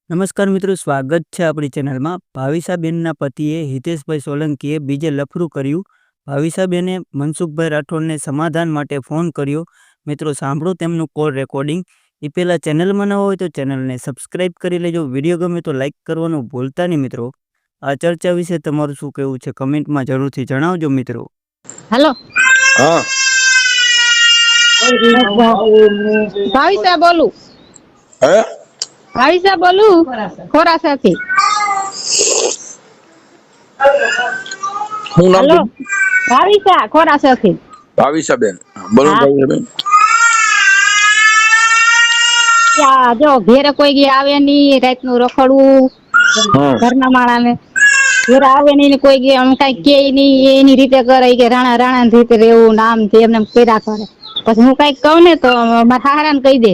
નમસ્કાર મિત્રો, સ્વાગત છે આપણી ચેનલમાં. ભાવિસાબેનના પતિએ હિતેશભાઈ સોલંકીએ બીજે લફરું કર્યું. ભાવિસાબેને મનસુખભાઈ રાઠોડને સમાધાન માટે ફોન કર્યો. મિત્રો સાંભળો તેમનું કોલ રેકોર્ડિંગ. એ પહેલાં ચેનલમાં ન હોય તો ચેનલને સબસ્ક્રાઈબ કરી લેજો. વિડીયો ગમે તો લાઈક કરવાનું ભૂલતા નહીં મિત્રો. આ ચર્ચા વિશે તમારું શું કહેવું છે કમેન્ટમાં જરૂરથી જણાવજો મિત્રો. હેલો, હા ભાવિસા બોલું. હે ભાવિસા બોલું ખોરાસાથી. હું નામ હેલો, કીધું? ભાવિસા ખોરાસાથી. ભાવિસાબેન બોલો. હા. ભાવિસાબેન ત્યાં જો ઘેરે કોઈ દી આવે નહીં, રાતનું રખડવું હા. ઘરના માણાને. ઘેરે આવે નહીં ને કોઈ દી આમ કાંઈ કે નહીં, એની રીતે કરે કે રાણા રાણા રીતે રહેવું નામ છે એમને કર્યા કરે. પછી હું કાંઈક કહું ને તો મારા હાહરાને કહી દે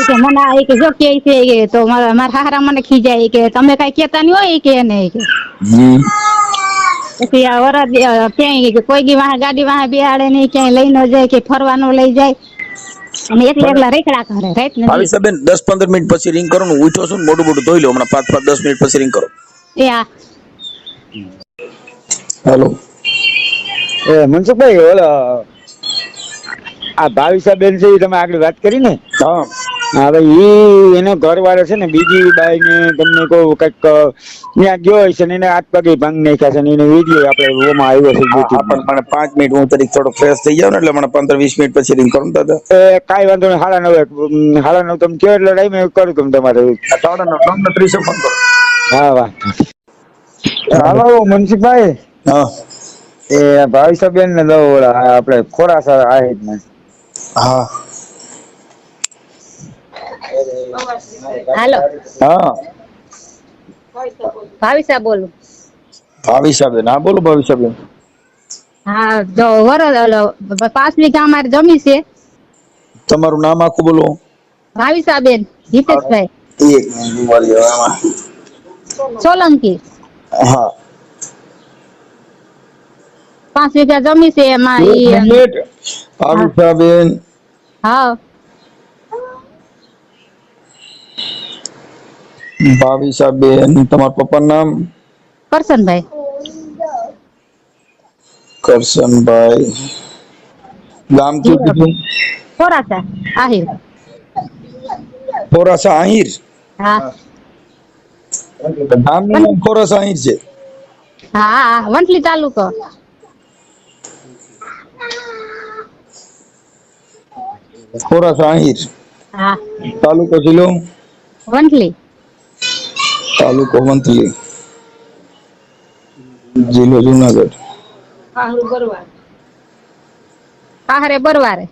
કે મને આ કે જો કે છે કે તો મારા હાહરા મને ખીજાય કે તમે કાંઈ કહેતા નહીં હોય કે એને કે. પછી આ વરદ ક્યાંય કે કોઈ દી વાહ ગાડી વાહ બેહાડે નહીં, ક્યાંય લઈ ન જાય કે ફરવા ન લઈ જાય અને એકલા રેકડા કરે રાત ને. ભાવિસાબેન 10-15 મિનિટ પછી રિંગ કરો. હું ઉઠ્યો છું ને, મોટું મોટું ધોઈ લો હમણાં. 5-10 મિનિટ પછી રિંગ કરો. એ હા હેલો. મનસુખભાઈ, ઓલા આ ભાવિસાબેન છે, તમે આગળ વાત કરી ને. હા હવે ઈ એનો ઘરવાળો છે ને, બીજી બાઈ ને તમને કહું કઈક ત્યાં ગયો હોય છે ને એને હાથ પગે ભાંગ નાખ્યા છે ને એનો વિડીયો આપણે ઓમાં આવ્યો છે YouTube માં. પણ 5 મિનિટ હું તરીકે થોડો ફ્રેશ થઈ જાવ ને, એટલે મને 15-20 મિનિટ પછી રિંગ કરું દાદા. કાંઈ વાંધો નહીં. 9:30 તમે કયો એટલે ટાઈમે કરું તમે તમારે. 9:30 ફોન કરો. હા વાહ. હાલો મનસુખભાઈ, હા એ ભાવિસાબેન ને દો ઓલા આપણે ખોરાસા આહિર ને. હા હાલો, હા ભાવિસા બોલું. ભાવિસાબેન. હા બોલો ભાવિસાબેન. હા, જો વરદ 5 વીઘા અમારે જમી છે. તમારું નામ આખું બોલો. ભાવિસાબેન હિતેશભાઈ એક મિનિટ બોલી હવે આમાં. સોલંકી. હા 5 વીઘા જમી છે એમાં એક ઈ. મિનિટ. ભાવિસાબેન, હા, ભાવિસાબેન તમારા પપ્પાનું નામ? કરશનભાઈ. કરશનભાઈ. ગામ કયું કીધું? ખોરાસા આહિર. ખોરાસા આહિર. હા ગામનું નામ ખોરાસા આહિર છે. હા હા, વંથલી તાલુકો. ખોરાસા આહિર. હા, તાલુકો જિલ્લો? વંથલી. તાલુકો વંથલી, જિલ્લો જુનાગઢ. આહરે બરવારે.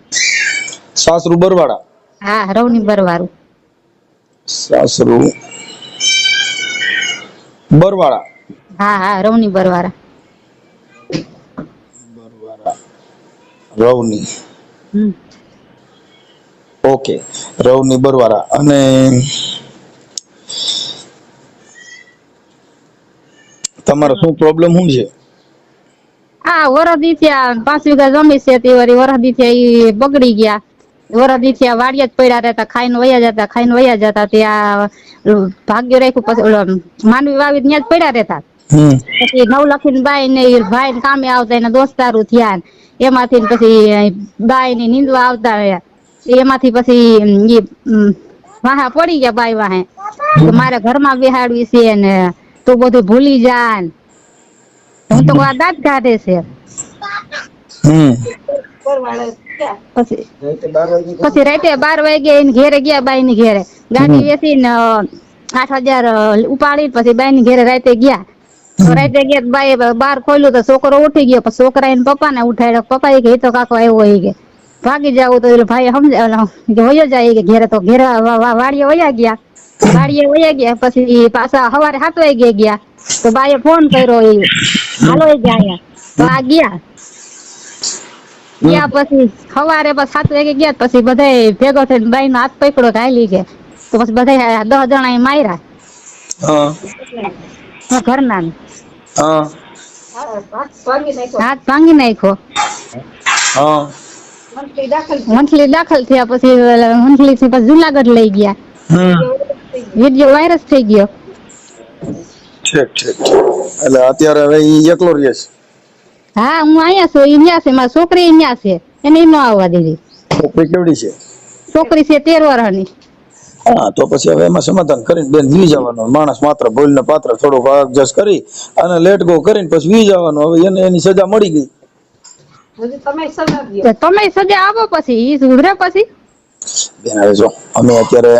સાસરુ બરવાડા. હા, રવની બરવારું. સાસરુ બરવાડા. હા હા, રવની બરવારા. રવની. હમ. ઓકે, રવની બરવાડા. અને તમારો શું પ્રોબ્લેમ શું છે? આ વરદી થયા 5 વીઘા જમી છે તે વળી વરદી થયા ઈ બગડી ગયા. વરદી થયા વાડિયા જ પડ્યા રહેતા, ખાઈને વયા જતા ત્યાં ભાગ્ય રાખ્યું. પછી ઓલો માંડવી વાવી ત્યાં જ પડ્યા રહેતા. પછી નવલખી બાઈ ને ભાઈ ને કામે આવતા, એના દોસ્તારું થયા ને એમાંથી પછી બાઈ ને નીંદવા આવતા રહ્યા. એમાંથી પછી વાહા પડી ગયા બાઈ વાહે કે મારે ઘરમાં બેહાડવી છે ને તું બધું ભૂલી જા ને. હું તો આ દાંત કાઢે છે. પછી રાતે 12 વાગે એને ઘેરે ગયા. બાઈ ની ઘેરે ગાડી વેચી ને 8,000 ઉપાડી. પછી બાઈ ની ઘેરે રાતે ગયા. તો રાતે ગયા બાઈ બાર ખોલ્યું તો છોકરો ઉઠી ગયો. પછી છોકરા એને પપ્પા ને ઉઠાડ્યો. પપ્પા એ કે તો કાકો આવ્યો હોય કે ભાગી જાવ. તો ભાઈ સમજાય વયો જાય કે ઘેરે. તો ઘેરે વાડીએ વયા ગયા. પછી પાછા સવારે 7 વાગે ગયા. તો બાઈએ ફોન કર્યો, એ હાલો ગયા. તો આ ગયા. પછી સવારે 7 વાગે ગયા. પછી બધા ભેગો થઈને બાઈ નો હાથ પકડ્યો કે હાલી કે. તો પછી બધા 10 જણા એ માર્યા ઘરના. હાથ ભાંગી નાખ્યો. વંથલી દાખલ થયા. પછી વંથલી થી પછી જુનાગઢ લઈ ગયા. વિડીયો વાયરસ થઈ ગયો. ઠીક ઠીક એટલે અત્યારે હવે ઈ એકલો રહે છે? હા હું અહીંયા છું, ઈ ન્યા છે, મારી છોકરી ન્યા છે, એને ન આવવા દીધી. છોકરી કેવડી છે? છોકરી છે 13 વર્ષની. હા તો પછી હવે એમાં સમાધાન કરીને બેન વી જવાનો. માણસ માત્ર ભૂલને પાત્ર થોડુંક એડજસ્ટ કરી અને લેટ ગો કરીને પછી વી જવાનો. હવે એને એની સજા મળી ગઈ. તો તમે સજા આપો પછી ઈ સુધરે પછી. બેન હવે જો અમે અત્યારે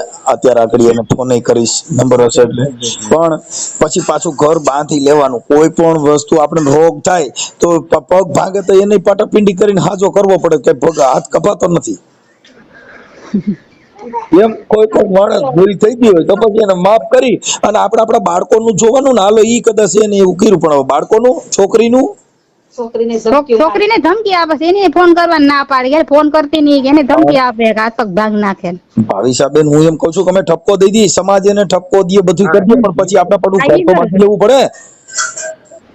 આગળ એને ફોન કરીશ, નંબર હશે એટલે, પણ પછી પાછું ઘર બાંધી લેવાનું. કોઈ પણ વસ્તુ આપણે રોગ થાય તો પગ ભાગે તો એને પાટાપિંડી કરીને હાજો કરવો પડે કે પગ હાથ કપાતો નથી. એમ કોઈ પણ માણસ ભૂલ થઈ ગઈ હોય તો પછી એને માફ કરી અને આપણે આપણા બાળકોનું જોવાનું ને. હાલો ઈ કદાચ એને એવું કર્યું, પણ હવે બાળકોનું, છોકરીનું, છોકરીને ધમકી આપે છે, એને ફોન કરવા ના પાડી, ફોન કરતી નહીં, એને ધમકી આપે કે આ પગ ભાગ નાખે. ભાવિસાબેન હું એમ કઉ છું કે અમે ઠપકો દઈ દઈએ, સમાજ એને ઠપકો દઈએ, બધું કરી દઈએ, પણ પછી આપણે પડું ઘર તો બાંધી લેવું પડે.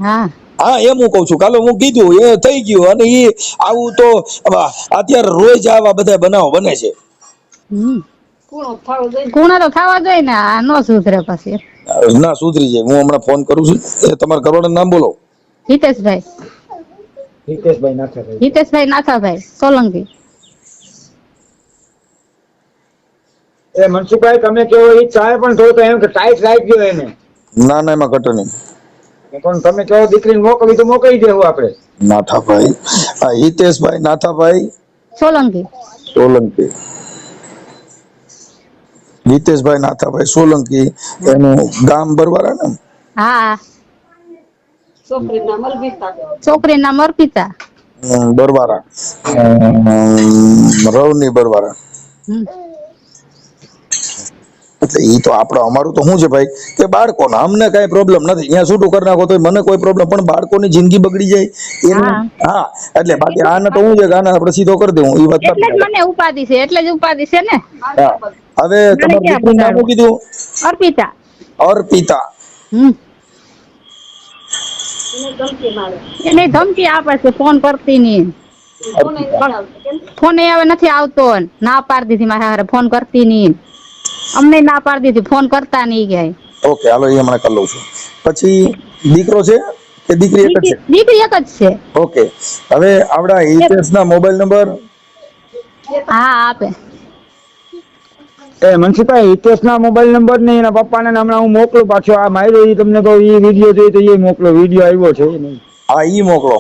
હા હા એમ હું કઉ છું. કાલે હું કીધું એ થઈ ગયું અને એ આવું તો અત્યારે રોજ આવા બધા બનાવો બને છે. ગુના તો થવા જોઈએ ને, આ નો સુધરે પછી. ના સુધરી જાય. હું હમણાં ફોન કરું છું. એ તમારા ઘરવાળાનું નામ બોલો. હિતેશભાઈ નાથાભાઈ સોલંકી. એ મનસુખભાઈ તમે કેવો ઈ ચાહે પણ થોડું એમ કે ટાઈટ રાખજો એને. ના ના એમાં ઘટે નહીં. પણ તમે કેવો દીકરીને મોકલી તો મોકલી દેવું આપણે. નાથાભાઈ, હા હિતેશભાઈ નાથાભાઈ સોલંકી. સોલંકી. હિતેશભાઈ નાથાભાઈ સોલંકી. એનું ગામ બરવારા ને? હા છોકરી નામ અર્પિતા. બરવારા, રવની બરવારા. એટલે ઈ તો આપણે અમારું તો શું છે ભાઈ કે બાળકોને અમને કઈ પ્રોબ્લેમ નથી. અહીંયા છૂટું કરી નાખો તો મને કોઈ પ્રોબ્લેમ, પણ બાળકોની જિંદગી બગડી જાય એને. હા એટલે બાકી આને તો હું છે કે આને આપણે સીધો કરી દેવું. ઈ વાત એટલે જ મને ઉપાધિ છે, એટલે જ ઉપાધિ છે ને. હવે તમારું દીકરીનું નામ શું કીધું? અર્પિતા. અર્પિતા. એને ધમકી આપે છે, ફોન કરતી નહીં. ફોન હવે નથી આવતો, ના પાડી દીધી મારા હારે, ફોન કરતી નહીં. અમને ના પાડી દીધી, ફોન કરતા નહીં ગયા. ઓકે હાલો એ હમણાં કરી લઉં છું. પછી દીકરો છે કે દીકરી એક જ છે? દીકરી એક જ છે. ઓકે હવે આપડા હિતેશના મોબાઈલ નંબર? હા આપે. એ મનસુખભાઈ હિતેશના મોબાઈલ નંબર ને એના પપ્પાને હમણાં હું મોકલું પાછો. આ માર્યો ઈ તમને તો ઈ વિડીયો જોઈ તો એ મોકલો. વિડીયો આવ્યો છે હા ઈ મોકલો.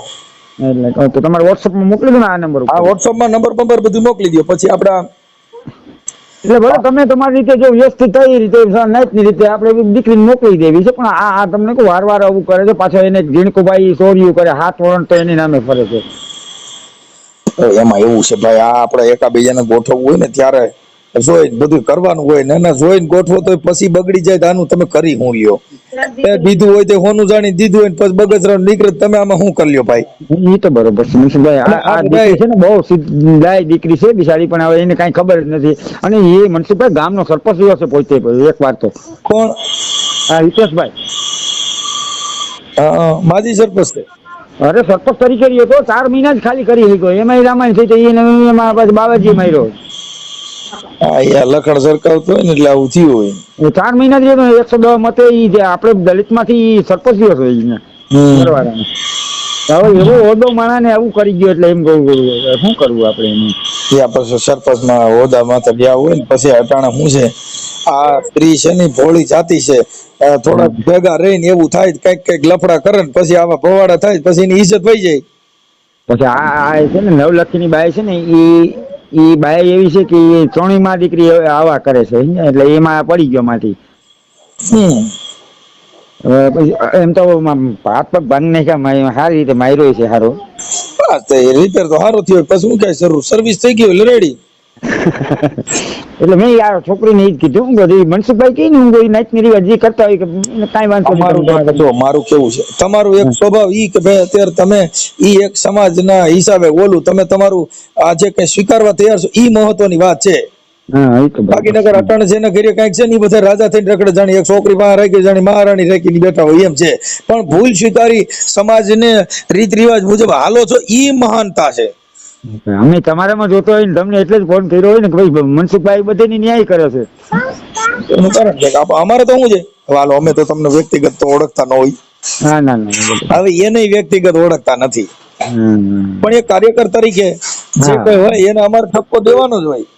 એટલે તો તમારે WhatsApp માં મોકલી દો ને આ નંબર ઉપર. હા WhatsApp માં નંબર બધું મોકલી દો. પછી આપડા એટલે ભલે તમે તમારી રીતે જો વ્યસ્ત થઈ રીતે નાઈટની રીતે આપણે દીકરીને મોકલી દેવી છે, પણ આ તમને કહું વાર આવું કરે છે. પાછો એને ઝીણકુભાઈ ચોર્યું કરે, હાથ વરણ તો એની નામે ફરે છે. એમાં એવું છે ભાઈ, આ આપણે એકાબીજાને ગોઠવવું હોય ને ત્યારે જોઈને બધું કરવાનું હોય ને. જોઈને ગોઠવો તો પછી બગડી જાય તો આનું તમે કરી હું લ્યો. દીધું હોય તો હોનું જાણી દીધું હોય પછી બગસરા નીકળે તમે આમાં શું કરી લ્યો ભાઈ? ઈ તો બરોબર છે મનસુખભાઈ. આ દીકરી છે ને બહુ સીધાઈ દીકરી છે બિચારી, પણ હવે એને કઈ ખબર જ નથી. અને એ મનસુખભાઈ ગામનો સરપંચ રહ્યો છે પોતે એક વાર તો. કોણ? હા હિતેશભાઈ. માજી સરપંચ છે. અરે સરપંચ તરીકે રહ્યો તો 4 મહિના જ ખાલી કરી શક્યો. એમાં રામાયણ થઈ તો એમાં પાછી બાબાજી માર્યો. હા યાર લખણ સરકાવતો હોય ને એટલે આવું થયું હોય. 4 મહિના જ રહ્યો. 110 મતે ઈ જે આપણે દલિત માંથી સરપંચ રહ્યો છે એને બરવારાનો. હવે એવો હોદ્દો માણાને આવું કરી ગયો એટલે એમ કહું શું કરવું આપણે એનું? ત્યાં પછી સરપંચના હોદ્દામાં તો ગયા હોય ને પછી અટાણે શું છે આ સ્ત્રી છે ને ભોળી જાતિ છે. થોડા ભેગા રહીને એવું થાય કઈક લફડા કરે ને પછી આવા ભવાડા થાય પછી એની ઇજ્જત વહી જાય. પછી આ છે ને નવલખીની બાઈ છે ને ઈ બાઈ એવી છે કે એ 3 માં દીકરી આવા કરે છે એટલે એમાં પડી ગયો માંથી. એમ તો હાથ પગ ભાંગી નાખ્યા, સારી રીતે માર્યો છે સારો. રિપેર તો સારો થયો પછી શું કઈ સર્વિસ થઈ ગઈ એટલે રેડી. એટલે મેં યાર છોકરીને એ જ કીધું હું બધી મનસુખભાઈ કઈ ને હું નાઈટ ની રિવાજ જે કરતા હોય કે કઈ વાંધો મારું મારું કેવું છે તમારું એક સ્વભાવ ઈ કે ભાઈ અત્યારે તમે ઈ એક સમાજના હિસાબે ઓલું તમે તમારું આ જે કઈ સ્વીકારવા તૈયાર છો ઈ મહત્વની વાત છે. બાકીનગર અટાણે જેને ઘરે કઈક છે ને બધા રાજા થઈને રખડે, જાણી એક છોકરી માં રાખી જાણી મહારાણી રાખીને બેઠા હોય એમ છે. પણ ભૂલ સ્વીકારી સમાજને રીત રિવાજ મુજબ હાલો છો ઈ મહાનતા છે. અમે તમારામાં જોતો હોય ને તમને એટલે જ ફોન કર્યો હોય ને કે ભાઈ મનસુખભાઈ બધાની ન્યાય કરે છે. એનું કારણ છે કે અમારે તો શું છે, હાલો અમે તો તમને વ્યક્તિગત તો ઓળખતા ન હોય, ના ના ના. હવે એને વ્યક્તિગત ઓળખતા નથી, હમ. પણ એક કાર્યકર તરીકે જે હા. કોઈ હોય એને અમારે ઠપકો દેવાનો જ હોય.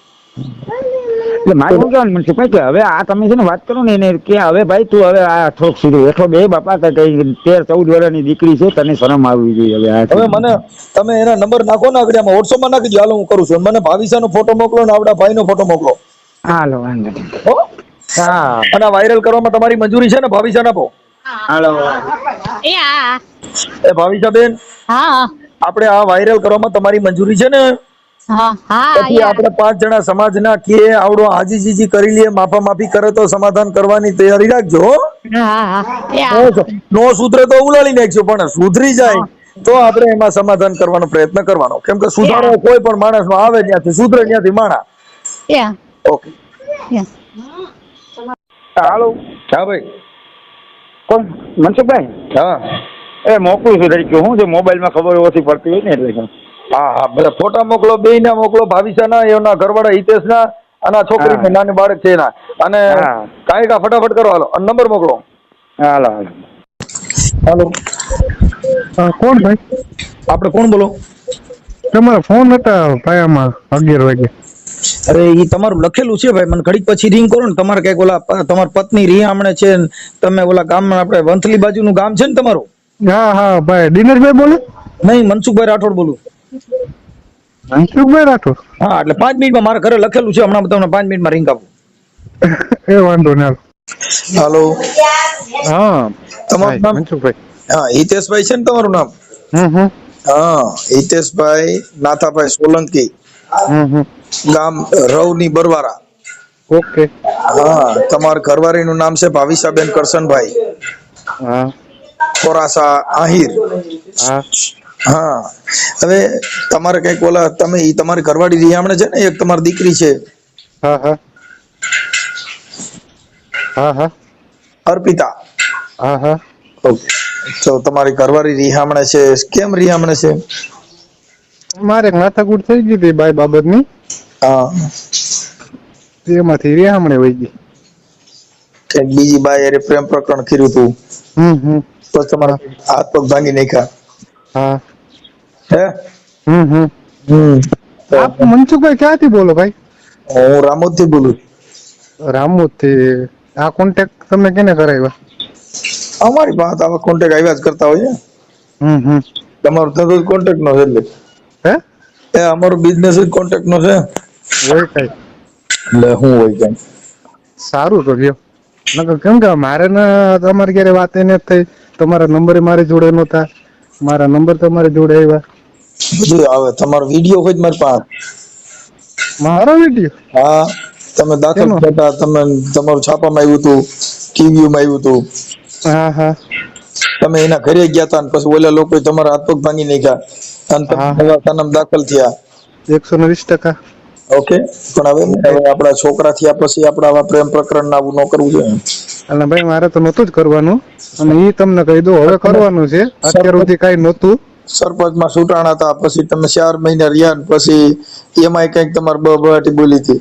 એટલે મારે શું કહેવાનું મનસુખભાઈ કે હવે આ તમે છે ને વાત કરો ને એને કે હવે ભાઈ તું હવે આ થોડુંક સીધું હેઠો બે બાપા કે કઈ 13-14 વર્ષની દીકરી છે, તને શરમ આવવી જોઈએ હવે આ. હવે મને તમે એના નંબર નાખો ને આગળ WhatsApp માં નાખી દો, હાલો હું કરું છું. મને ભાવિસાનો ફોટો મોકલો ને આપડા ભાઈનો ફોટો મોકલો, હાલો વાંધો નહીં. હો? હા અને વાયરલ કરવામાં તમારી મંજૂરી છે ને? ભાવિસા આપો. હાલો. એ હા એ ભાવિસા બેન, હા આપણે આ વાયરલ કરવામાં તમારી મંજૂરી છે ને? હા હા પછી આપણે 5 જણા સમાજના કે આવડો હાજીજીજી કરી લઈએ, માફા માફી કરે તો સમાધાન કરવાની તૈયારી રાખજો, હો? નો સુધરે તો ઉલાળી નાખજો, પણ સુધરી જાય તો આપણે એમાં સમાધાન કરવાનો પ્રયત્ન કરવાનો, કેમ કે સુધારો કોઈ પણ માણસ નો આવે ત્યાંથી, સુધરે ત્યાંથી માણા. ઓકે, હાલો. હા ભાઈ. કોણ મનસુખભાઈ? હા એ મોકલું છું તરીકે હું જે મોબાઈલમાં ખબર ઓછી પડતી હોય ને એટલે. હા હા, બધા ફોટા મોકલો, બેયના મોકલો, ભાવિસાના, એના ઘરવાળા હિતેશના, અને આ છોકરી નાની બાળક છે એના, અને કાંઈ કા ફટાફટ કરો, હાલો નંબર મોકલો. હાલો હાલો. હાલો, કોણ ભાઈ? આપણે કોણ બોલો? તમારા ફોન હતા ભાઈ આમાં 11 વાગે. અરે ઈ તમારું લખેલું છે ભાઈ, મને ઘડીક પછી રિંગ કરો ને. તમારે કઈક ઓલા તમારી પત્ની રિયામણે છે ને, તમે ઓલા ગામમાં આપણે વંથલી બાજુનું ગામ છે ને તમારું? હા હા ભાઈ, દિનેશભાઈ બોલે? નહીં, મનસુખભાઈ રાઠોડ બોલું. મનસુખભાઈ રાઠોડ? હા, એટલે 5 મિનિટમાં મારા ઘરે લખેલું છે, હમણાં તમને 5 મિનિટમાં રિંગ આપું. એ વાંધો નહીં. હાલો, હા તમારું નામ? મનસુખભાઈ. હા, હિતેશભાઈ છે ને તમારું નામ? હા, હિતેશભાઈ નાથાભાઈ સોલંકી, ગામ રવની બરવારા. ઓકે. હા, તમારા ઘરવાળીનું નામ છે ભાવિસાબેન કરશનભાઈ, હા ખોરાસા આહિર. હા હા, હવે તમારે કઈક ઓલા તમે ઈ તમારી ઘરવાળી રિયામણે છે ને, એક તમારી દીકરી છે હા હા હા હા અર્પિતા. હા હા. ઓકે, તો તમારી ઘરવાળી રિયામણે છે, કેમ રિયામણે છે? મારે એક માથાકૂટ થઈ ગઈ હતી બાઈ બાબતની, હા, એમાંથી રેહામણે વહી ગઈ. કઈક બીજી બાઈ અરે પ્રેમ પ્રકરણ કર્યું હતું, તો તમારા હાથ પગ ભાંગી નાખ્યા, હા. હે? આપ મનસુખભાઈ ક્યાંથી બોલો ભાઈ? હું રામોદ થી બોલું. રામોદ થી. આ કોન્ટેક્ટ તમને કેને કરાવ્યા? અમારી પાસે આવા કોન્ટેક્ટ આવ્યા જ કરતા હોય છે. તમારો ધંધો કોન્ટેક્ટ નો છે, એટલે હે એ અમારો બિઝનેસ જ કોન્ટેક્ટ નો છે. હોય કઈ એટલે હું હોય કઈ સારું તો લ્યો. નકર કેમ કે મારે ને તમારી ક્યારે વાત એને થઈ, તમારા નંબર મારી જોડે નહોતા, મારા નંબર તમારી જોડે આવ્યા. બધું આવે. તમારો વિડીયો હોય મારી પાસે. મારો વિડીયો? હા, તમે દાખલ થતા, તમે તમારું છાપામાં આવ્યું હતું, ટીવીમાં આવ્યું હતું. હા હા. તમે એના ઘરે ગયા હતા, પછી ઓલા લોકો તમારા હાથ પગ ભાંગી નાખ્યા, અને તમે દવાખાનામાં દાખલ થયા. 120%. ઓકે, પણ હવે આપડા છોકરા થયા પછી આપડા આવા પ્રેમ પ્રકરણ આવું ન કરવું જોઈએ. એટલે ભાઈ મારે તો નહોતું જ કરવાનું, અને ઈ તમને કહી દઉં હવે કરવાનું છે. અત્યાર સુધી કઈ નહોતું. સરપંચમાં છૂટાણા હતા, પછી તમે 4 મહિના રહ્યા, પછી એમાંય કઈક તમારે બહાટી બોલી હતી.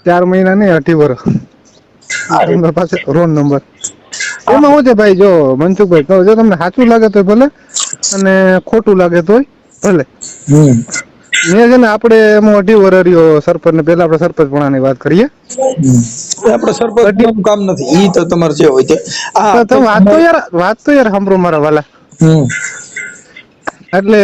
4 મહિના નહીં, 8 વર્ષ. તમારા પાસે રોન નંબર. એમાં શું છે ભાઈ, જો મનસુખભાઈ કહો, જો તમને સાચું લાગે તો ભલે, અને ખોટું લાગે તોય ભલે. મેં છે ને આપણે એમાં 8 વર્ષ રહ્યો સરપંચ ને. પેલા આપણે સરપંચ પણાની વાત કરીએ. આપણે સરપંચ કામ નથી, ઈ તો તમારે જે હોય છે. તમે વાત તો યાર સાંભળો મારા વાલા. એટલે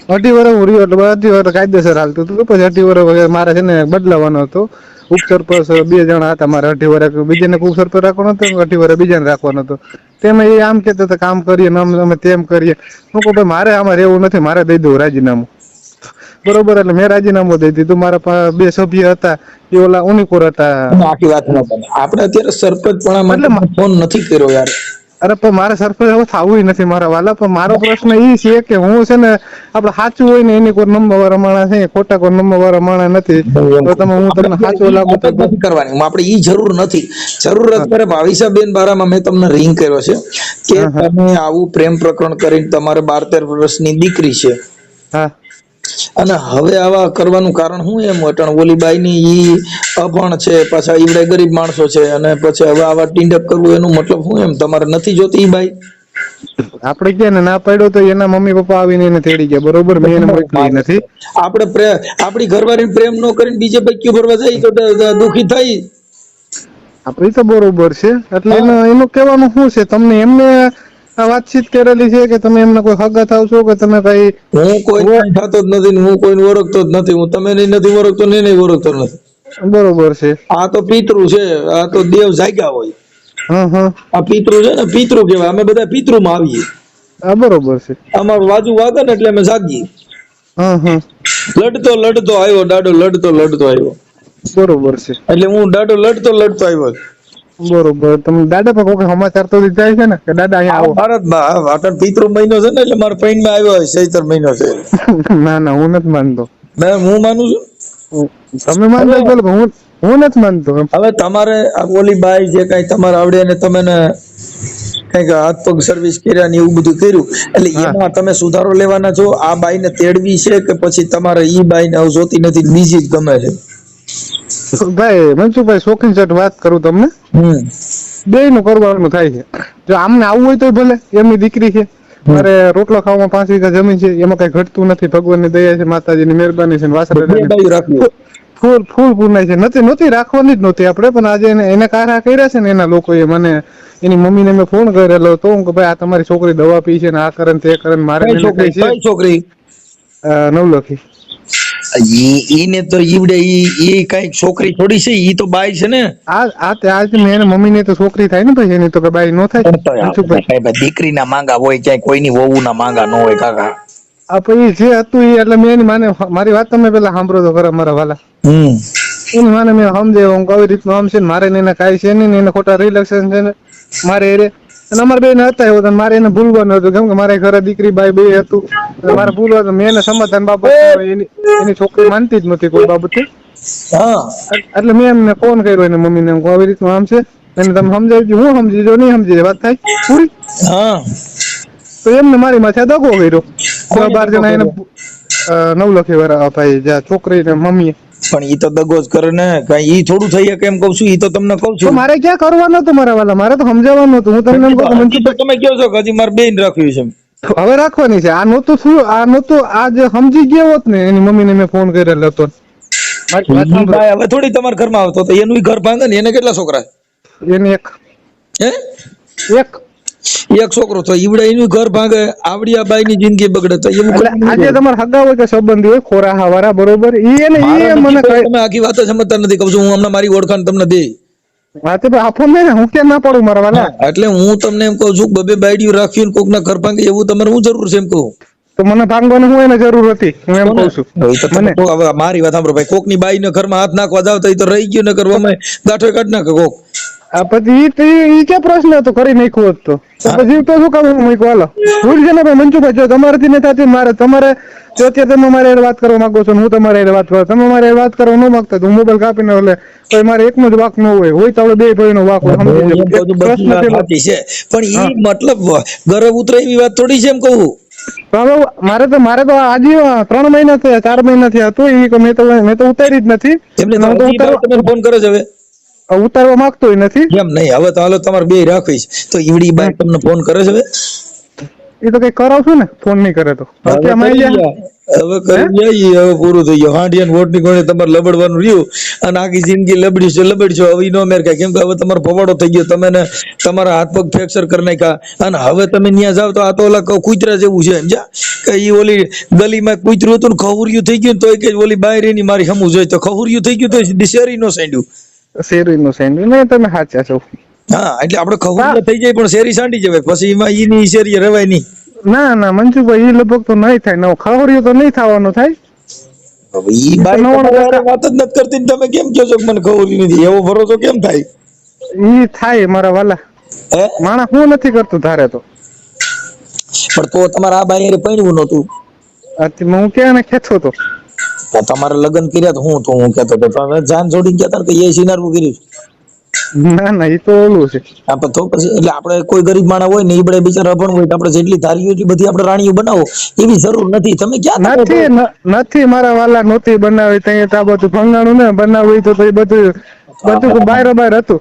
8 વર્ષ હું રહ્યો, એટલે 8 વર્ષ કાયદેસર હાલતું હતું. પછી 8 વર્ષ મારે છે ને બદલાવાનો હતો. ઉપસરપંચ 2 જણા હતા મારે. 8 વર્ષ બીજાને ઉપસરપંચ રાખવાનો હતો, 8 વર્ષ બીજાને રાખવાનો હતો. તેમાં એ આમ કેતા હતા કામ કરીએ ને અમે તેમ કરીએ. હું કહું ભાઈ મારે આમાં રહેવું નથી, મારે દઈ દઉં રાજીનામું. બરોબર, એટલે મેં રાજીનામું દઈ દીધું. મારા 2 સભ્ય હતા, એ ઓલા ઉનીકોર હતા. આખી વાત ન બને. આપણે અત્યારે સરપંચ પણ માટે ફોન નથી કર્યો યાર. અરે પણ મારે સરપંચ હવે થવું નથી મારા વાલા. પણ મારો પ્રશ્ન એ છે કે હું છે ને, આપડે સાચું હોય ને એની કોઈ નંબર વાળા માણસ છે, ખોટા કોઈ નંબર વાળા માણસ નથી. તો તમે હું તમને સાચું લાગુ તો નથી કરવાની. આપણે ઈ જરૂર નથી. જરૂર અત્યારે ભાવિસાબેન બારામાં મેં તમને રિંગ કર્યો છે કે તમે આવું પ્રેમ પ્રકરણ કરીને તમારે 12-13 વર્ષની દીકરી છે, હા, અને હવે આવા કરવાનું કારણ શું એમ અટણ ઓલી બાઈ ની ઈ અભણ છે, પાછા ઈવડે ગરીબ માણસો છે, અને પછી હવે આવા ટીંડક કરવું એનું મતલબ શું એમ? તમારે નથી જોતી ઈ બાઈ? આપણે ક્યાં ને ના પાડ્યો તો એના મમ્મી પપ્પા આવીને એને તેડી ગયા, બરોબર, મેં એને મોકલી નથી. આપણે આપણી ઘરવાળી પ્રેમ ન કરીને બીજે પૈકી ભરવા જાય તો દુખી થઈ. આપણે તો બરોબર છે, એટલે એનું કહેવાનું શું છે? તમને એમને આ વાતચીત કરેલી છે કે તમે એમને કોઈ હગા થાવ છો કે તમે ભાઈ? હું કોઈ થતો જ નથી, હું કોઈને ઓળખતો જ નથી, હું તમે નથી ઓળખતો ને નહીં ઓળખતો નથી. બરોબર છે. આ તો પિતૃ છે, આ તો દેવ જાગ્યા હોય. આ પિતૃ છે ને, પિતૃ કહેવાય. અમે બધા પિતૃ માં આવીએ. હા, બરોબર છે. અમારું વાજુ વાગે ને એટલે અમે જાગીએ. લડતો આવ્યો દાડો, લડતો આવ્યો. બરોબર છે. એટલે હું દાડો લડતો આવ્યો. બરોબર. તમે દાદા પર કોઈ સમાચાર તો જાય છે ને કે દાદા અહીંયા આવો? ભારતમાં અટલ પિતૃ મહિનો છે ને, એટલે મારા પૈણ માં આવ્યો હોય, ચૈતર મહિનો છે. ના ના, હું નથી માનતો. હું માનું છું. તમે માનતા બોલો, હું નથી માનતો. હવે તમારે આ ઓલી બાઈ જે કઈ તમારે આવડે ને તમે ને કઈક હાથ પગ સર્વિસ કર્યા ને એવું બધું કર્યું, એટલે એમાં તમે સુધારો લેવાના છો? આ બાઈ ને તેડવી છે કે પછી તમારે ઈ બાઈ ને જોતી નથી, બીજી જ ગમે છે? ભાઈ મનસુખભાઈ, શોખીન સેટ વાત કરું તમને, બે નું કરવાનું થાય છે. જો આમને આવવું હોય તો ભલે, એમની દીકરી છે, મારે રોટલો ખાવામાં 5 વીઘા જમીન છે, એમાં કઈ ઘટતું નથી, ભગવાનની દયા છે, માતાજીની મહેરબાની છે, ફૂલ પૂર્ણાય છે. નહોતી રાખવાની જ નહોતી આપણે, પણ આજે એને કારા કર્યા છે ને એના લોકોએ. મને એની મમ્મીને મેં ફોન કરેલો તો હું કે ભાઈ આ તમારી છોકરી દવા પી છે ને આ કરે તે કરે, મારે છોકરી નવલખી ઈને તો ઈવડે ઈ કઈ છોકરી થોડી છે, ઈ તો બાઈ છે ને. આજ મેં એને મમ્મીને તો છોકરી થાય ને ભાઈ, એની તો બાઈ નો થાય. દીકરીના માંગા હોય, ક્યાંય કોઈની વહુના માંગા ન હોય કાકા. જે હતું એ, એટલે મેં એની માને, મારી વાત તમે પેલા સાંભળો તો ખરા મારા વાલા. એની માને મેં સમજે હું કઈ રીતનું આમ છે ને, મારે એને કાંઈ છે નહીં, એને ખોટા રિલેક્શન છે ને મારે એ, અને અમારે બે ને હતા એવું, મારે એને ભૂલવાનું હતું, કેમ કે મારા ઘરે દીકરી બાઈ બે હતું, મારે ભૂલવાનું. મેં એને સમાધાન બાબત એની છોકરી માનતી જ નથી કોઈ બાબતે, એટલે મેં એમને ફોન કર્યો એને મમ્મીને, આવી રીતનું આમ છે, એને તમે સમજાવી દો. હું સમજી જો, નહીં સમજી વાત થાય પૂરી. તો એમને મારી માથે દગો કર્યો. 12 જણા એને 9 લાખ ભાઈ જ્યાં છોકરી ને મમ્મી. પણ ઈ તો દગો જ કરે ને, કઈ ઈ થોડું થઈ શકે એમ કઉ છું. ઈ તો તમને કઉ છું, મારે ક્યાં કરવાનું હતું મારા વાલા, મારે તો સમજાવવાનું હતું. હું તમને એમ કહું, તમે કહો છો કે હજી મારે બેન રાખ્યું છે, હવે રાખવાની છે. આ નહોતું શું, આ નહોતું, આ જે સમજી ગયો હોત ને, એની મમ્મીને મેં ફોન કરેલો હતો. હવે થોડી તમારા ઘરમાં આવતો તો એનું ઘર ભાંગે ને. એને કેટલા છોકરા? એને એક છોકરો. તો ઈવડે એનું ઘર ભાંગે, આવડી આ બાઈ ની જિંદગી બગડે. તો એવું આજે તમારે હગા હોય કે સંબંધી હોય, ખોરા હાવારા, બરોબર, મને તમે આખી વાત સમજતા નથી. કહું છું હું હમણાં મારી ઓળખાણ તમને દે. આપો ને, હું કેમ ના પાડું મારા વાલા? એટલે હું તમને એમ કહું છું, બબે બાયડીઓ રાખ્યું કોક ના ઘર ભાંગે, એવું તમારે શું જરૂર છે એમ કહું? તો મને ભાંગવાની હું એને જરૂર હતી, હું એમ કહું છું. મારી વાત સાંભળો ભાઈ, કોક ની બાઈ ને ઘરમાં હાથ નાખવા જાવ તો એ તો રહી ગયું ને કરવામાં ગાંઠો કાઢ નાખે કોક. પછી ઈ ક્યાં પ્રશ્ન હતો, કરી નાખ્યો હોત તો પછી તો શું કામ મૂક્યો? હાલો ભૂલ છે ને ભાઈ મંજુભાઈ, જો તમારાથી નહીં થતી, મારે તમારે જો અત્યારે તમે મારે વાત કરવા માંગો છો, હું તમારે વાત કરવા, તમે મારે વાત કરવા ન માંગતા, હું મોબાઈલ કાપીને, એટલે તો મારે એકનો જ વાક ન હોય તો આપણે બે ભાઈ નો વાક હોય. પણ ઈ મતલબ ઘરે ઉતરે એવી વાત થોડી છે એમ કહું. મારે તો આજે 3 મહિના થયા, 4 મહિના થયા, તો મેં તો ઉતારી જ નથી. ફોન કરે છે હવે ઉતારવા માંગતો નથી એમ નહીં. હવે તો હાલો તમારે બે રાખવી છે, તો ઈવડી બાઈ તમને ફોન કરે છે હવે? એ તો કઈ કરાવશું ને, ફોન નહીં કરે તો હવે કરી જાય. હવે પૂરું થઈ ગયું. હાંડિયા વોટ ની કોણે તમારે લબડવાનું રહ્યું, અને આખી જિંદગી લબડશો. હવે નો મેર કાંઈ, કેમ કે હવે તમારો ભવાડો થઈ ગયો, તમે ને તમારા હાથ પગ ફ્રેક્ચર કરી નાખ્યા, અને હવે તમે ત્યાં જાવ તો આ તો ઓલા કૂતરા જેવું છે સમજ્યા, કે ઈ ઓલી ગલીમાં કૂતરું હતું ને ખહુરિયું થઈ ગયું, તો કે ઓલી બાય ની મારી સમું જોઈએ, તો ખહુરિયું થઈ ગયું તો શેરી નો સાંડ્યું. શેરી નું સાંડ્યું નહીં, તમે સાચા છો. હા, એટલે આપડે ખહુરિયા થઈ જાય પણ શેરી સાંડી જવાય, પછી એમાં ઈની શેરી રેવાય નહીં. ના મંજુભાઈ, એ લગભગ તો નહીં થાય, નવો ખહુરિયું તો નહીં થવાનું થાય. ઈ બાઈ વાત જ નથી કરતી, તમે કેમ કહો છો કે મને ખહુરિયું નથી? એવો ભરોસો કેમ થાય? ઈ થાય મારા વાલા, માણસ હું નથી કરતું ધારે તો. પણ તો તમારે આ બાઈ પૈણવું નતું? હું ક્યાં ખેતો હતો? તમારે લગ્ન કર્યા તો હું કેતો હતો, તમે જાન જોડીને કહેતા કે એ સિનારવું કર્યું. ના ના એ તો ઓલું છે. આપણે તો પછી એટલે આપણે કોઈ ગરીબ માણસ હોય ને એ બધા બિચારા અભણ હોય તો આપણે જેટલી ધારીઓ એટલી બધી આપણે રાણીઓ બનાવો એવી જરૂર નથી. તમે ક્યાં નથી નથી મારા વાલા નહોતી બનાવી ત્યાં તો આ બધું ભંગાણું ને બનાવ્યું તો એ બધું બધું બારોબાર હતું.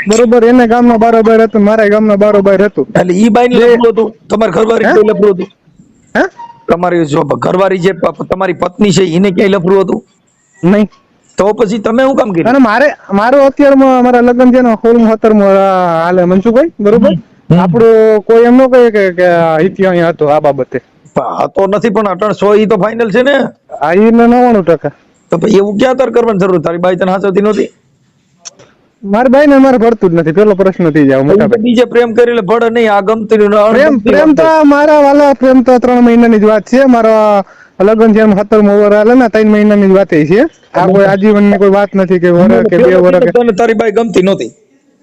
બરોબર, એને ગામમાં બારોબાર હતું, મારા ગામમાં બારોબાર હતું. એટલે ઈ બાઈ ને લફડું હતું, તમારી ઘરવાળી કોઈ લફડું હતું? હે તમારી જો ઘરવાળી જે તમારી પત્ની છે એને ક્યાંય લફડું હતું? નહીં. તો પછી તમે શું કામ કર્યું? અને મારું અત્યારમાં મારા લગ્ન છે ને 16 હાલે મનસુખભાઈ, બરોબર. આપણું કોઈ એમ ન કહે કે હિતી અહીંયા હતો આ બાબતે. હતો નથી પણ અટણ 100 ઈ તો ફાઇનલ છે ને. આ ઈ 99%. તો પછી એવું ક્યાં તાર કરવાની જરૂર? તારી બાઈ તને હાચવતી નહોતી? મારી બાઈ ને મારે ભરતું જ નથી, પેલો પ્રશ્ન થઈ જાય મોટા ભાઈ. બીજે પ્રેમ કરી લે ભળે નહીં, આ ગમતી પ્રેમ તો મારા વાલા પ્રેમ તો 3 મહિનાની જ વાત છે. મારા લગ્ન છે 17મો વર હાલે ને 3 મહિનાની જ વાત છે. આ કોઈ આજીવન ની કોઈ વાત નથી કે વર કે 2 વર કે. તને તારી બાઈ ગમતી નહોતી?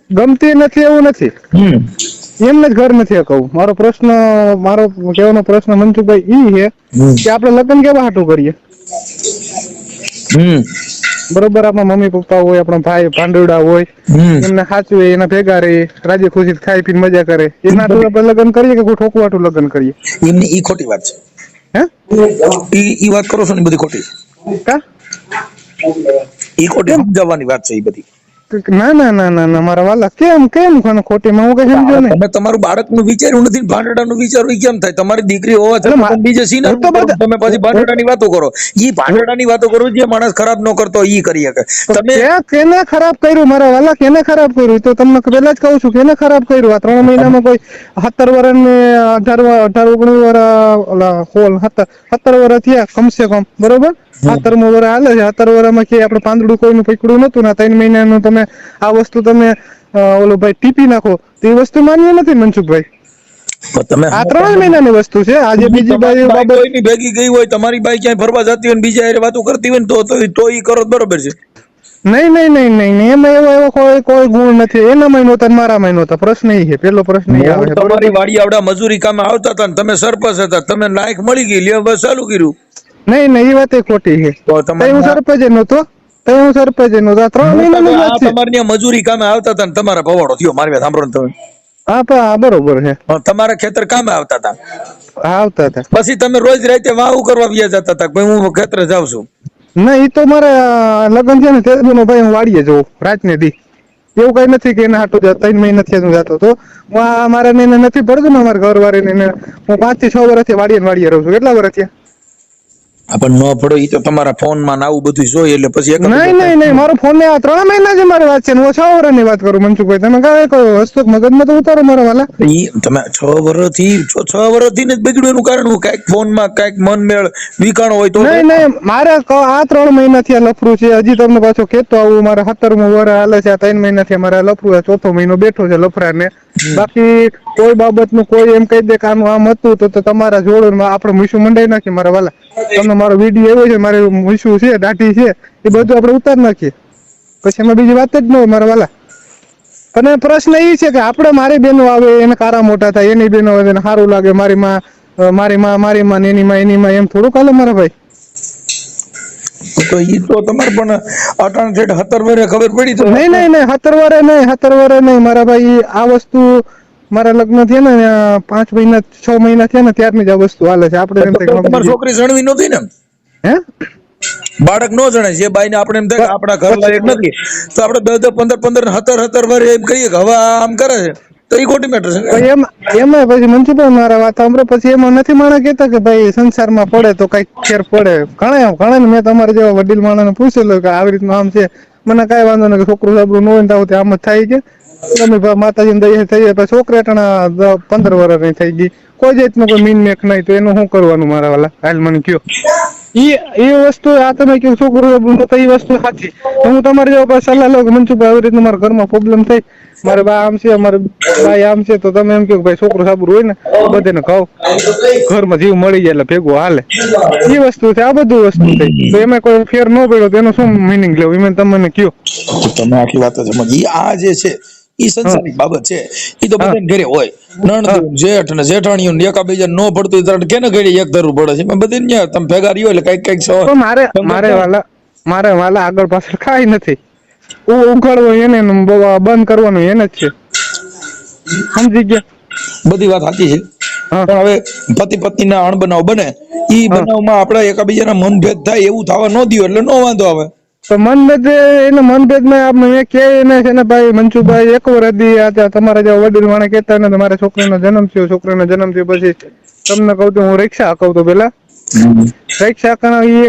ગમતી નથી એવું નથી, એમને જ ઘર નથી કહું. મારો કહેવાનો પ્રશ્ન મનસુખભાઈ ઈ છે કે આપણે લગ્ન કેવા હાટું કરીએ? બરોબર, આપણા મમ્મી પપ્પા હોય, આપણા ભાઈ ભાંડુડા હોય, એમને સાચું એના ભેગા રહી રાજી ખુશી ખાઈ પીને મજા કરે, એના હાટું આપણે લગ્ન કરીએ કે કોઈ ઠોકવા હાટું લગ્ન કરીએ? એમની ઈ ખોટી વાત છે. હે ઈ વાત કરો છો ને બધી ખોટી. કા ઈ ખોટી સમજાવવાની વાત છે ઈ બધી. ના ના ના ના ના મારા વાલા કેમ ખોટી માં હું કઈ સમજો ને. તમે તમારું બાળકનું વિચાર્યું નથી, ભાંડડાનું વિચારવું ઈ કેમ થાય? તમારી દીકરી હોવા છતાં બીજે સીના તમે પછી ભાંડડાની વાતો કરો. ઈ ભાંડડાની વાતો કરો, જે માણસ ખરાબ ન કરતો ઈ કરી શકે. તમે કેને ખરાબ કર્યું મારા વાલા? કેને ખરાબ કર્યું? તો તમને પહેલા જ કહું છું કેને ખરાબ કર્યું? આ 3 મહિનામાં કોઈ 17 વર્ષ ને 18 19 વર્ષ 17 વર્ષ થયા કમસે કમ, બરોબર. 17મો વર્ષ હાલે છે. 17 વર્ષમાં કે આપણે પાંદડું કોઈનું પકડ્યું નતું ને 3 મહિનાનું તમે આ વસ્તુ તમે ઓલો ભાઈ ટીપી નાખો તો એ વસ્તુ માન્ય નથી મનસુખભાઈ. તમે આ 3 મહિનાની વસ્તુ છે. આજે બીજી બાઈ બાબત કોઈની ભેગી ગઈ હોય, તમારી બાઈ ક્યાંય ફરવા જતી હોય ને બીજા હારે વાતો કરતી હોય ને તો ઈ કરો બરોબર છે. નહીં એમાં એવો કોઈ ગુણ નથી. એનામાં નહોતા મારામાં નહોતા. પ્રશ્ન એ છે, પેલો પ્રશ્ન એ આવે છે. તમારી વાડી આવડા મજૂરી કામે આવતા હતા ને તમે સરપંચ હતા, તમે લાયક મળી ગઈ લ્યો બસ ચાલુ કર્યું. નહીં એ વાત ખોટી છે. હું સરપંચ નહોતો. 3 મહિનાની વાત છે. તમારી મજૂરી કામે આવતા હતા ને તમારા ભવાડો થયો. મારી વાત સાંભળો તમે. હા બરોબર છે. તમારા ખેતર કામે આવતા હતા. આવતા હતા. પછી તમે રોજ રાતે વાવ કરવા વ્યા જતા હતા. હું ખેતરે જાઉં છું. ના એ તો મારા લગ્ન છે ને તે ભાઈ હું વાડીએ જઉં રાતને દી. એવું કઈ નથી કે એના હાટું 3 મહિના થી હું જતો હતો. મારે નથી પડતું ને અમારા ઘરવાળી ને. હું 5 થી 6 વર્ષથી વાડીએ રહું છું. કેટલા વર્ષ થયા? પણ ન પડે ઈ તો તમારા ફોન માં આવું બધું જોઈએ એટલે પછી નહીં મારો ફોન ને 3 મહિના જ મારી વાત છે. હું 6 વર્ષની વાત કરું મનસુખભાઈ. તમે કઈ વસ્તુ મગજમાં તો ઉતારો મારા વાલા. તમે 6 વર્ષથી જ બગડ્યું એનું કારણ હું કઈક ફોન માં કઈક મનમેળ વિકાણો હોય તો નહીં મારે આ 3 મહિનાથી આ લફરું છે. હજી તમને પાછો કેતો આવું મારા 17મો વર્ષ હાલે છે. આ 3 મહિનાથી મારા લફરું 4થો મહિનો બેઠો છે લફરા ને. બાકી કોઈ બાબત નું કોઈ એમ કહી દે કે આનું આમ હતું તો તમારા જોડે આપણે મીશું મંડાઈ નાખીએ મારા વાલા. તમને મારો વિડીયો એવો છે, મારે મીશું છે, દાઢી છે, એ બધું આપણે ઉતાર નાખીએ. પછી એમાં બીજી વાત જ ન હોય મારા વાલા. અને પ્રશ્ન એ છે કે આપણે મારી બહેનો આવે એને કારા મોટા થાય, એની બહેનો આવે એને સારું લાગે, મારી માં એની માં એમ થોડુંક હાલે મારા ભાઈ. તો ઈ તો તમારે પણ 17 વર્ષે ખબર પડી તો નહીં 17 વર્ષે નહીં મારા ભાઈ. આ વસ્તુ મારા લગ્ન થયા ને 5 મહિના 6 મહિના થયા ને ત્યારની જ આ વસ્તુ હાલે છે. આપણે તમારી છોકરી જણવી નહોતી ને? હે બાળક નો જણે જે બાઈ ને આપણે એમ થાય કે આપણા ઘર લાયક નથી તો આપણે 10 15 17 વર્ષ એમ કહીએ કે હવે આમ કરે છે તો એ ખોટી મેટર છે. એમાં પછી મનસુખભાઈ મારા વાત સાંભળો. પછી એમાં નથી માણસ કહેતા કે ભાઈ સંસારમાં પડે તો કઈક ફેર પડે. ઘણા મેં તમારે જેવા વડીલ માણસને પૂછેલું કે આવી રીતનું આમ છે. મને કઈ વાંધો નહીં કે છોકરું સાબરું ન હોય ને તો આમ જ થાય કે તમે માતાજીને દઈએ થઈ જાય. છોકરા ટાણા 15 વર્ષની થઈ ગઈ, કોઈ જાતનું કોઈ મીન મેક નહીં તો એનું શું કરવાનું મારા વાલા? હાલ મને કયો એ વસ્તુ. આ તમે કયો છોકરું તો એ વસ્તુ સાચી. હું તમારે જેવા સલાહ લો કે મનસુખભાઈ આવી રીતનું મારા ઘરમાં પ્રોબ્લેમ થઈ, મારે બા આમ છે, મારે ભાઈ આમ છે, તો તમે એમ કહો ભાઈ છોકરું સાબરું હોય ને બધાને કહો ઘરમાં જીવ મળી જાય એટલે ભેગું હાલે. એ વસ્તુ છે. આ બધું વસ્તુ થઈ તો એમાં કોઈ ફેર ન પડ્યો તો એનો શું મિનિંગ લેવું એમ તમને કયો? તમે આખી વાત સમજી. આ જે છે ઈ સંસારિક બાબત છે. ઈ તો બધાને ઘરે હોય. નણંદ જેઠ ને જેઠાણીઓ ને એકાબીજા નો પડતું ત્યારે કેને ઘરે એક ધરવું પડે છે. બધી ને તમે ભેગા રહ્યો એટલે કઈક મારે વાલા આગળ પાછળ કાંઈ નથી. ઉઘાડવો એને ને બંધ કરવાનું એને જ છે, સમજી ગયા? બધી વાત સાચી છે, હા. પણ હવે પતિ પત્નીના અણબનાવ બને ઈ હા. બનાવમાં આપડા એકાબીજાના મનભેદ થાય એવું થવા ન દો એટલે નો વાંધો આવે. તો મનભેદ એને મનભેદમાં આપણે કે એને છે ને ભાઈ મનસુખભાઈ એક વાર હતી આ તમારા જેવા વડીલ માણે કહેતા ને તમારા છોકરાનો જન્મ પછી તમને કહું તો હું રિક્ષા કહું તો પેલા રિક્ષા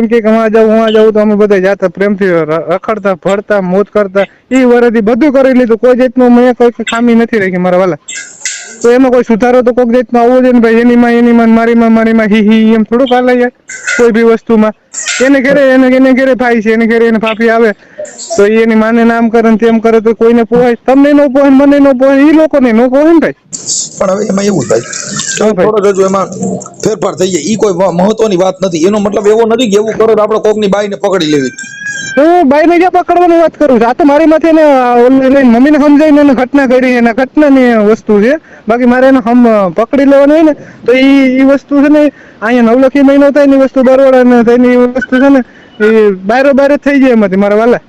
એમ કે માં જાઉં તો અમે બધા જાતા પ્રેમથી રખડતા ફરતા મોજ કરતા એ વરદી બધું કરી લીધું, કોઈ જાતનું મેં કોઈ ખામી નથી રાખી મારા વાલા. તો એમાં કોઈ સુધારો તો કોઈક જાતનો આવવો જોઈએ ને ભાઈ, એની માં મારી માં હી એમ થોડુંક હાલે યાર કોઈ બી વસ્તુમાં. એને ઘરે ભાઈ છે, એને ઘરે એને ફાફી આવે તો એની માને નામ કરે ને તેમ કરે તો કોઈને પોહાય, તમને નો પોહાય મને નો પોહાય એ લોકોને નો પોહાય ને ભાઈ. પણ હવે એમાં એવું થાય થોડો જો એમાં ફેરફાર થઈ જાય, ઈ કોઈ મહત્વની વાત નથી. એનો મતલબ એવો નથી કે એવું કરો તો આપણે કોકની બાઈને પકડી લેવી. હું બાઈને ક્યાં પકડવાની વાત કરું છું, આ તો મારી માથે ને મમ્મીને સમજાઈને એને ઘટના કરી, એના ઘટનાની વસ્તુ છે. બાકી મારે એને પકડી લેવાનું હોય ને તો એ વસ્તુ છે ને અહીંયા નવલખી મહિનો થાય ની વસ્તુ બરોડા ને થાય ની વસ્તુ છે ને એ બારે થઈ જાય એમાંથી મારા વાલા.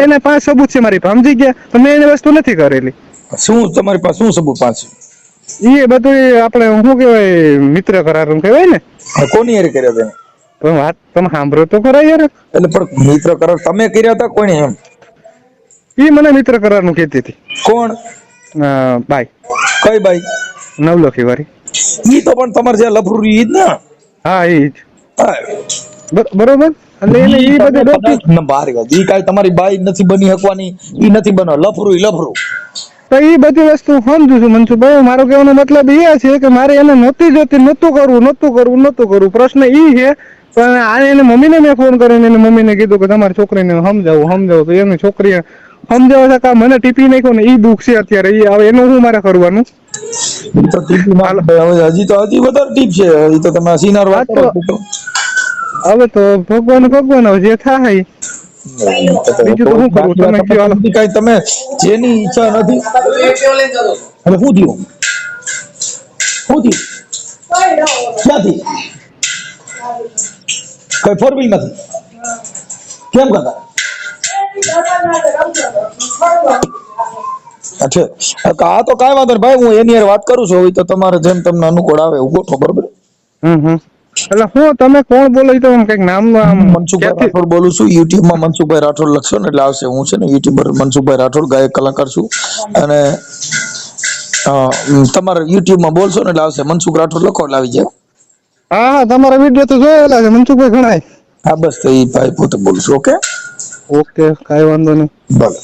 એને 5 સબૂત છે મારી પાસે, સમજી ગયા? પણ મેં એની વસ્તુ નથી કરેલી. શું તમારી પાસે શું સબૂત પાસે? એ બધું આપણે શું કહેવાય મિત્ર કરાર કહેવાય ને. કોની હારે કર્યા હતા? પણ વાત તમે સાંભળો તો ખરા યાર. એટલે પણ મિત્ર કરાર તમે કર્યા હતા કોને? એમ એ મને મિત્ર કરાર નું કહેતી હતી. કોણ? બાઈ. કઈ બાઈ? નવલખી વાળી. ઈ તો પણ તમારે જે લફરૂરી ઈ જ ને? હા એ જ. હા. બરોબર. એટલે એને ઈ બધું ડોક્ટર બહાર ગયા ઈ કાઈ તમારી બાઈ નથી બની શકવાની, ઈ નથી બનો લફરું. તો એ બધી વસ્તુ સમજુ છું મનસુખભાઈ. મારો કહેવાનો મતલબ એ છે કે મારે એને નહોતી જોતી, નહોતું કરવું. પ્રશ્ન ઈ છે. પણ આ એને મમ્મીને મેં ફોન કરીને એને મમ્મીને કીધું કે તમારી છોકરીને સમજાવું તો એની છોકરીએ સમજાવવા છતાં મને ટીપી નાખ્યો ને ઈ દુઃખ છે અત્યારે. ઈ હવે એનું શું મારે કરવાનું? તો ટીપીમાં હવે હજી વધારે ટીપ છે. ઈ તો તમે હસીનાર વાત કરો છો. હવે તો ભગવાન હવે જે થાય બીજું તો શું કરવું? તમે કયો હાલો. કઈ તમે જેની ઈચ્છા નથી. હવે શું થયું? ક્યાંથી? કઈ 4 વ્હીલ માંથી કેમ કરતા? અચ્છા આ તો કાંઈ વાંધો નહીં ભાઈ, હું એની હારે વાત કરું છું. તો તમારે જેમ તમને અનુકૂળ આવે એવું ગોઠવો, બરોબર? એટલે હું તમે કોણ બોલો તો કઈક નામ મનસુખભાઈ રાઠોડ બોલું છું. યુટ્યુબ માં મનસુખભાઈ રાઠોડ લખશો ને એટલે આવશે. હું છે ને યુટ્યુબર મનસુખભાઈ રાઠોડ, ગાયક કલાકાર છું. અને તમારે યુટ્યુબ માં બોલશો ને એટલે આવશે મનસુખ રાઠોડ લખો એટલે આવી જાય. હા તમારા વિડીયો તો જોયેલા છે મનસુખભાઈ ઘણાય. હા બસ તો એ ભાઈ પોતે બોલું છું. ઓકે કાંઈ વાંધો નહીં. ભલે.